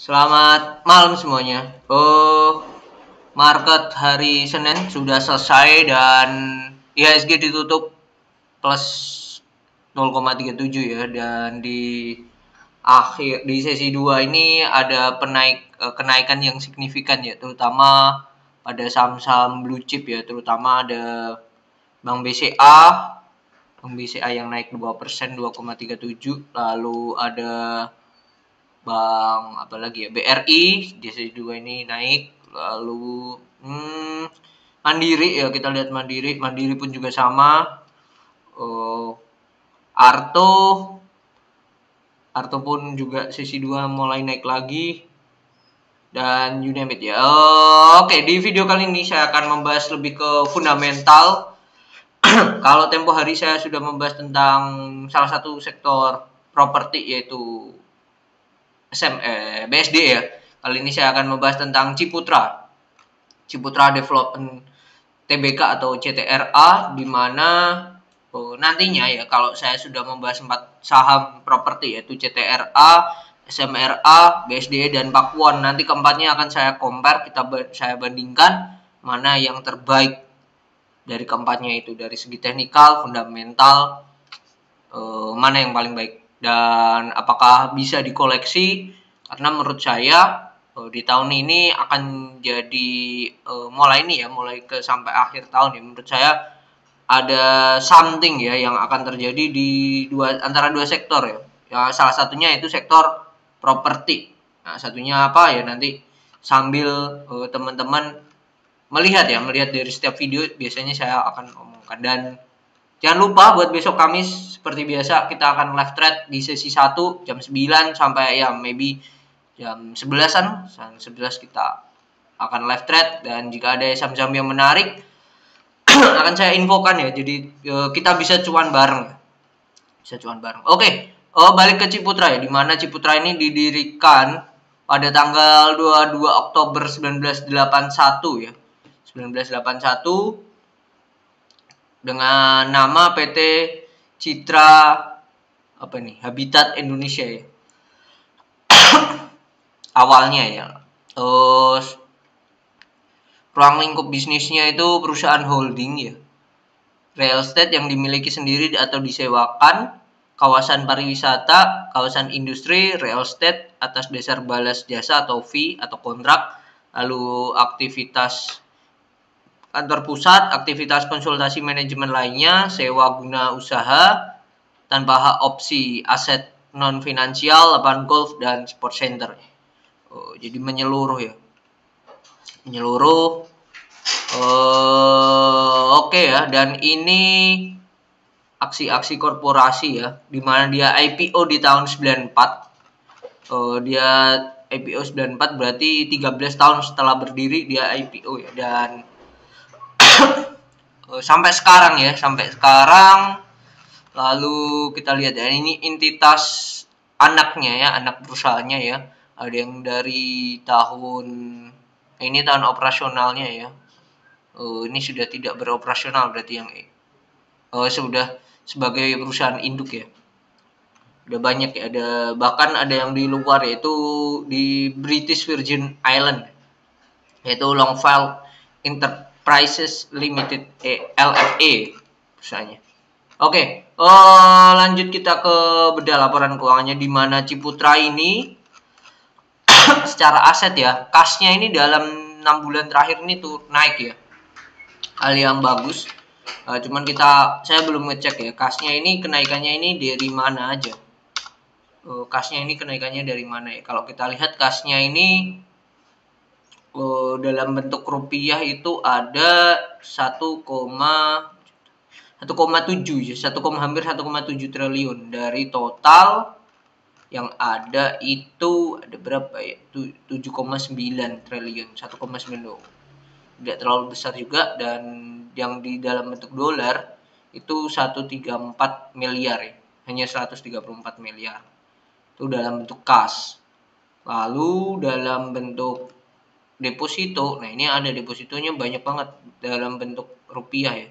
Selamat malam semuanya. Market hari Senin sudah selesai dan IHSG ditutup plus 0,37 ya, dan di sesi 2 ini ada kenaikan yang signifikan ya, terutama pada saham-saham blue chip ya, terutama ada Bank BCA. Bank BCA yang naik 2%, 2,37. Lalu ada Bank apa lagi ya, BRI di sesi 2 ini naik. Lalu Mandiri ya, kita lihat Mandiri pun juga sama. Arto pun juga sesi 2 mulai naik lagi, dan you name it ya. Oke, di video kali ini saya akan membahas lebih ke fundamental. Kalau tempo hari saya sudah membahas tentang salah satu sektor properti, yaitu BSD ya. Kali ini saya akan membahas tentang Ciputra Development Tbk atau CTRA, di mana nantinya ya, kalau saya sudah membahas 4 saham properti, yaitu CTRA, SMRA, BSD, dan Pakuan. Nanti keempatnya akan saya compare, saya bandingkan mana yang terbaik dari keempatnya itu, dari segi teknikal, fundamental, mana yang paling baik dan apakah bisa dikoleksi. Karena menurut saya di tahun ini akan jadi mulai sampai akhir tahun ya, menurut saya ada something ya yang akan terjadi di antara dua sektor ya. Salah satunya itu sektor properti. Nah, satunya apa ya, nanti sambil teman-teman melihat dari setiap video biasanya saya akan omongkan. Dan jangan lupa buat besok Kamis seperti biasa kita akan live trade di sesi 1 jam 9 sampai ya maybe jam 11-an. Jam 11 kita akan live trade, dan jika ada saham-saham yang menarik akan saya infokan ya. Jadi kita bisa cuan bareng. Oke, balik ke Ciputra ya, dimana Ciputra ini didirikan pada tanggal 22 Oktober 1981 ya. 1981 dengan nama PT Citra Habitat Indonesia ya. Awalnya ya. Terus ruang lingkup bisnisnya itu perusahaan holding ya. Real estate yang dimiliki sendiri atau disewakan, kawasan pariwisata, kawasan industri, real estate atas dasar balas jasa atau fee atau kontrak, lalu aktivitas kantor pusat, aktivitas konsultasi manajemen lainnya, sewa guna usaha, tanpa hak opsi, aset non finansial, lapangan golf, dan sport center. Jadi menyeluruh ya. Oke ya, dan ini aksi-aksi korporasi ya, dimana dia IPO di tahun 94. Dia IPO 94 berarti 13 tahun setelah berdiri dia IPO ya, dan sampai sekarang. Lalu kita lihat ya, ini entitas anaknya ya, anak perusahaannya ya. Ada yang dari tahun operasionalnya ya. Ini sudah tidak beroperasional, berarti yang sudah sebagai perusahaan induk ya. Udah banyak ya, bahkan ada yang di luar, yaitu di British Virgin Island, yaitu Longfellow Enterprises Limited LFA perusahaannya. Oke, lanjut kita ke bedah laporan keuangannya, di mana Ciputra ini secara aset ya, kasnya ini dalam 6 bulan terakhir ini tuh naik ya, hal yang bagus. Cuman saya belum ngecek ya, kasnya ini kenaikannya ini dari mana aja. Kasnya ini kenaikannya dari mana ya? Kalau kita lihat kasnya ini dalam bentuk rupiah itu ada 1,7 ya, hampir 1,7 triliun dari total yang ada. Itu ada berapa ya? 7,9 triliun, 1,9. Tidak terlalu besar juga, dan yang di dalam bentuk dolar itu 134 miliar ya. Hanya 134 miliar. Itu dalam bentuk kas. Lalu dalam bentuk deposito, nah ini ada depositonya banyak banget dalam bentuk rupiah ya.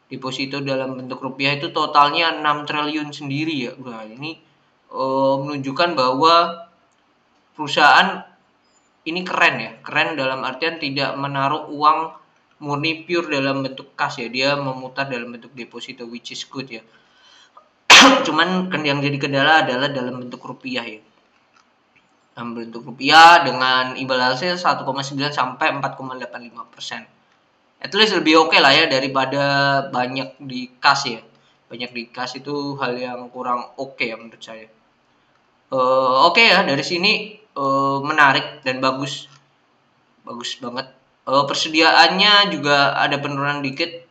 Deposito dalam bentuk rupiah itu totalnya 6 triliun sendiri ya. Nah, ini menunjukkan bahwa perusahaan ini keren ya, keren dalam artian tidak menaruh uang murni pure dalam bentuk kas ya, dia memutar dalam bentuk deposito, which is good ya. Cuman yang jadi kendala adalah dalam bentuk rupiah ya, dalam bentuk rupiah dengan imbal hasil 1,9 sampai 4,85%. At least lebih oke lah ya daripada banyak di kas ya. Banyak di kas itu hal yang kurang oke ya menurut saya. Oke ya, dari sini menarik dan bagus banget. Persediaannya juga ada penurunan dikit,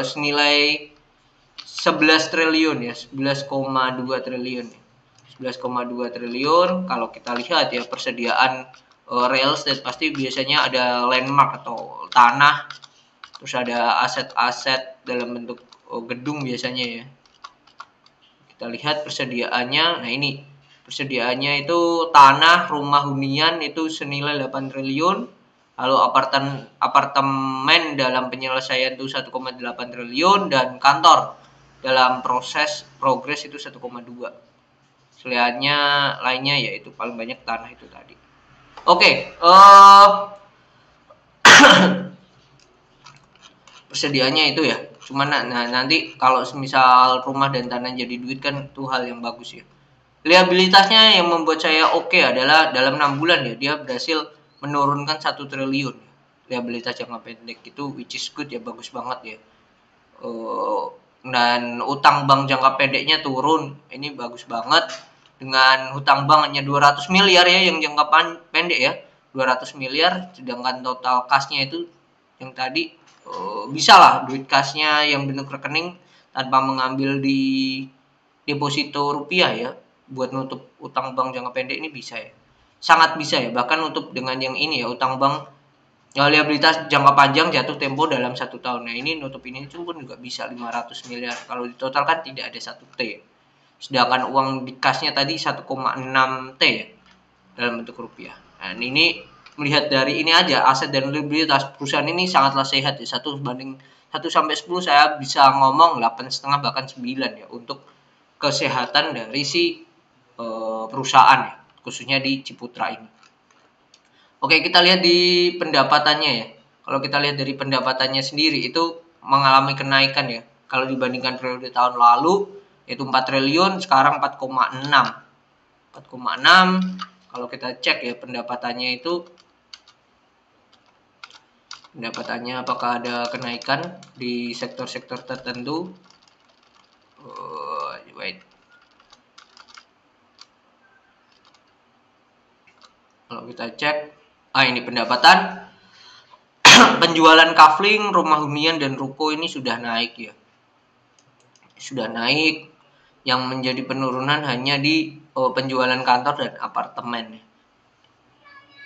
senilai 11 triliun ya, 11,2 triliun ya. 11,2 triliun. Kalau kita lihat ya persediaan real estate pasti biasanya ada landmark atau tanah, terus ada aset-aset dalam bentuk gedung biasanya ya. Kita lihat persediaannya. Nah, ini persediaannya itu tanah, rumah hunian itu senilai 8 triliun. Lalu apartemen dalam penyelesaian itu 1,8 triliun dan kantor dalam progres itu 1,2. Selainnya lainnya yaitu paling banyak tanah itu tadi. Oke, persediaannya itu ya. Cuman nanti kalau misal rumah dan tanah jadi duit kan itu hal yang bagus ya. Liabilitasnya yang membuat saya oke adalah dalam 6 bulan ya dia berhasil menurunkan 1 triliun. Liabilitas jangka pendek itu which is good ya, bagus banget ya. Dan utang bank jangka pendeknya turun. Ini bagus banget. Dengan hutang bank hanya 200 miliar ya yang jangka pendek ya. 200 miliar sedangkan total kasnya itu yang tadi bisa lah duit kasnya yang bentuk rekening tanpa mengambil di deposito rupiah ya buat nutup utang bank jangka pendek ini bisa ya, sangat bisa ya, bahkan nutup dengan yang ini ya utang bank liabilitas jangka panjang jatuh tempo dalam 1 tahun. Nah ini nutup ini pun juga bisa 500 miliar kalau ditotalkan tidak ada 1 T ya. Sedangkan uang di kasnya tadi 1,6 T ya dalam bentuk rupiah. Nah ini melihat dari ini aja aset dan liabilitas perusahaan ini sangatlah sehat ya, 1 banding 1 sampai 10 saya bisa ngomong 8,5 bahkan 9 ya untuk kesehatan dari si perusahaan ya, khususnya di Ciputra ini. Oke, kita lihat di pendapatannya ya. Kalau kita lihat dari pendapatannya sendiri itu mengalami kenaikan ya. Kalau dibandingkan periode tahun lalu itu 4 triliun, sekarang 4,6. 4,6. Kalau kita cek ya pendapatannya itu apakah ada kenaikan di sektor-sektor tertentu. Wait. Kalau kita cek, ini pendapatan penjualan kafling, rumah hunian dan ruko ini sudah naik ya. Sudah naik. Yang menjadi penurunan hanya di penjualan kantor dan apartemen.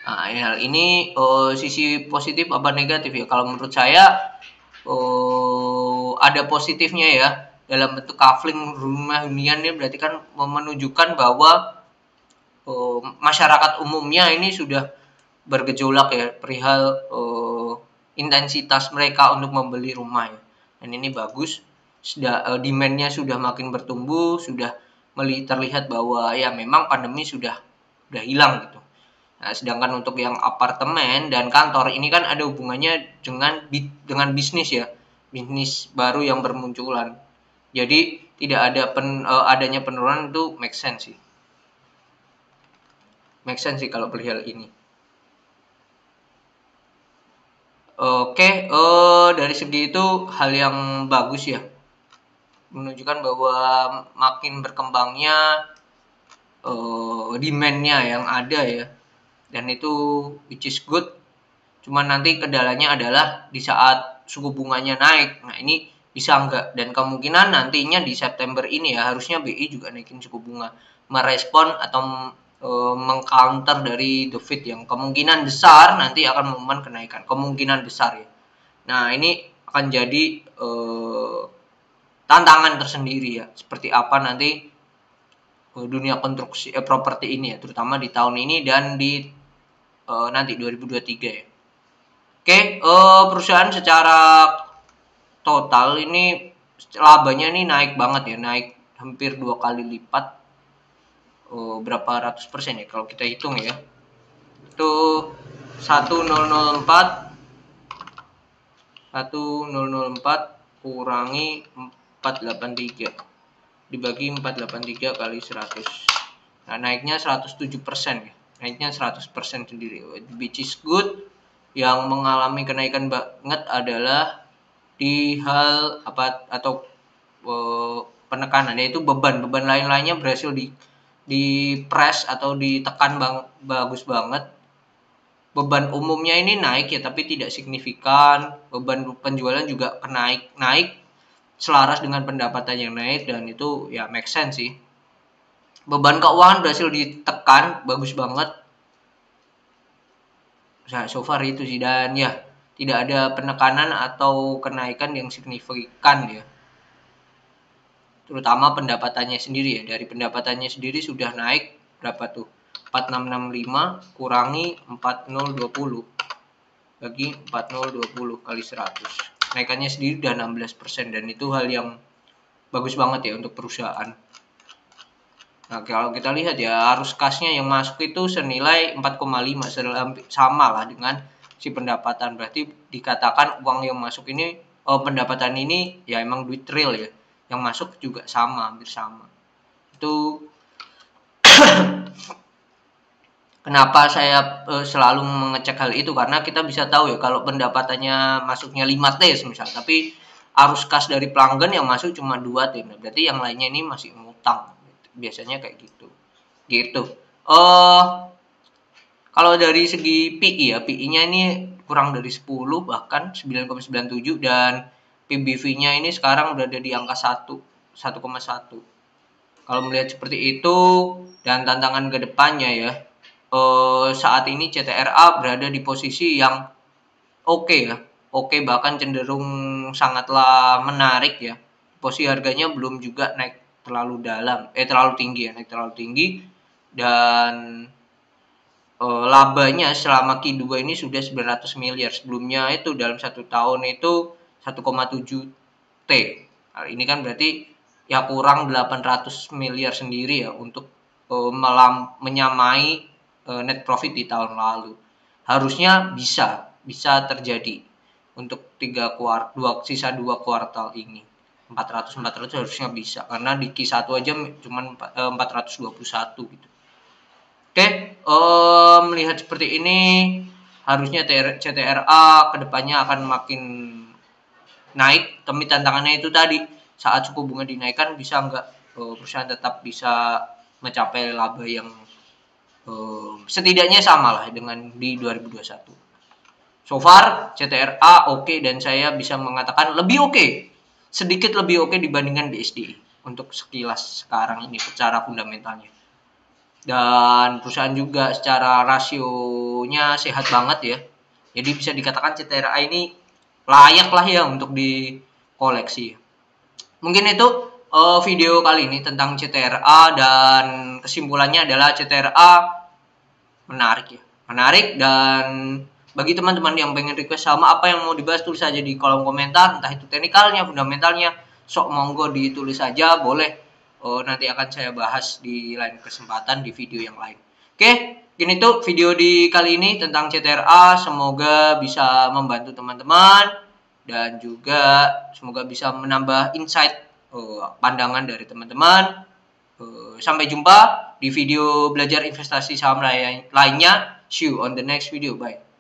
Nah, hal ini sisi positif apa negatif ya? Kalau menurut saya ada positifnya ya. Dalam bentuk kafling, rumah hunian ini berarti kan menunjukkan bahwa masyarakat umumnya ini sudah bergejolak ya perihal intensitas mereka untuk membeli rumah ya. Dan ini bagus, demand-nya sudah makin bertumbuh, sudah terlihat bahwa ya memang pandemi sudah hilang gitu. Nah, sedangkan untuk yang apartemen dan kantor ini kan ada hubungannya dengan bisnis ya, bisnis baru yang bermunculan. Jadi tidak ada adanya penurunan itu make sense sih. Make sense sih kalau perihal ini. Oke, dari segi itu hal yang bagus ya. Menunjukkan bahwa makin berkembangnya demand-nya yang ada ya. Dan itu which is good. Cuman nanti kendalanya adalah di saat suku bunganya naik. Nah, ini bisa enggak, dan kemungkinan nantinya di September ini ya harusnya BI juga naikin suku bunga, merespon atau mengcounter dari The Fed yang kemungkinan besar nanti akan mengumumkan kenaikan, kemungkinan besar ya. Nah ini akan jadi tantangan tersendiri ya, seperti apa nanti dunia konstruksi properti ini ya, terutama di tahun ini dan di nanti 2023 ya. Oke, perusahaan secara total ini labanya ini naik banget ya, naik hampir 2 kali lipat. berapa ratus persen ya kalau kita hitung ya. Itu 1004 kurangi 483 dibagi 483 kali 100. Nah, naiknya 107% ya. Naiknya 100% sendiri, which is good. Yang mengalami kenaikan banget adalah di hal apa atau penekanan, yaitu beban lain-lainnya berhasil di press atau ditekan bagus banget. Beban umumnya ini naik ya, tapi tidak signifikan. Beban penjualan juga naik selaras dengan pendapatan yang naik, dan itu ya make sense sih. Beban keuangan berhasil ditekan bagus banget. Nah, so far itu sih, dan ya tidak ada penekanan atau kenaikan yang signifikan ya. Terutama pendapatannya sendiri ya. Dari pendapatannya sendiri sudah naik berapa tuh? 4665 kurangi 4020 bagi 4020 kali 100. Naikannya sendiri udah 16%, dan itu hal yang bagus banget ya untuk perusahaan. Nah, kalau kita lihat ya, arus kasnya yang masuk itu senilai 4,5, sama lah dengan si pendapatan. Berarti dikatakan uang yang masuk ini, pendapatan ini ya emang duit real ya. Yang masuk juga sama, hampir sama. Itu kenapa saya selalu mengecek hal itu, karena kita bisa tahu ya kalau pendapatannya masuknya 5T misal, tapi arus kas dari pelanggan yang masuk cuma 2T. Berarti yang lainnya ini masih ngutang. Biasanya kayak gitu. Kalau dari segi PI ya, PI-nya ini kurang dari 10, bahkan 9,97, dan PBV-nya ini sekarang udah ada di angka 1,1. Kalau melihat seperti itu dan tantangan ke depannya ya, saat ini CTRA berada di posisi yang oke ya. Oke, bahkan cenderung sangatlah menarik ya. Posisi harganya belum juga naik terlalu tinggi ya, naik terlalu tinggi, dan labanya selama Q2 ini sudah 900 miliar. Sebelumnya itu dalam 1 tahun itu 1,7 T. Nah, ini kan berarti ya kurang 800 miliar sendiri ya untuk menyamai net profit di tahun lalu. Harusnya bisa terjadi untuk sisa 2 kuartal ini. 400 harusnya bisa, karena di Q1 aja cuma 421 gitu. Oke, melihat seperti ini harusnya CTRA kedepannya akan makin naik, tapi tantangannya itu tadi, saat suku bunga dinaikkan bisa nggak perusahaan tetap bisa mencapai laba yang setidaknya sama lah dengan di 2021. So far CTRA oke, dan saya bisa mengatakan lebih oke, sedikit lebih oke dibandingkan BSDI untuk sekilas sekarang ini secara fundamentalnya. Dan perusahaan juga secara rasionya sehat banget ya. Jadi bisa dikatakan CTRA ini layak lah ya untuk dikoleksi. Mungkin itu video kali ini tentang CTRA, dan kesimpulannya adalah CTRA menarik ya. Menarik, dan bagi teman-teman yang pengen request sama apa yang mau dibahas, tulis saja di kolom komentar, entah itu teknikalnya, fundamentalnya, sok monggo ditulis saja, boleh. Nanti akan saya bahas di lain kesempatan di video yang lain. Oke, ini tuh video di kali ini tentang CTRA. Semoga bisa membantu teman-teman, dan juga semoga bisa menambah insight pandangan dari teman-teman. Sampai jumpa di video belajar investasi saham lainnya. See you on the next video. Bye.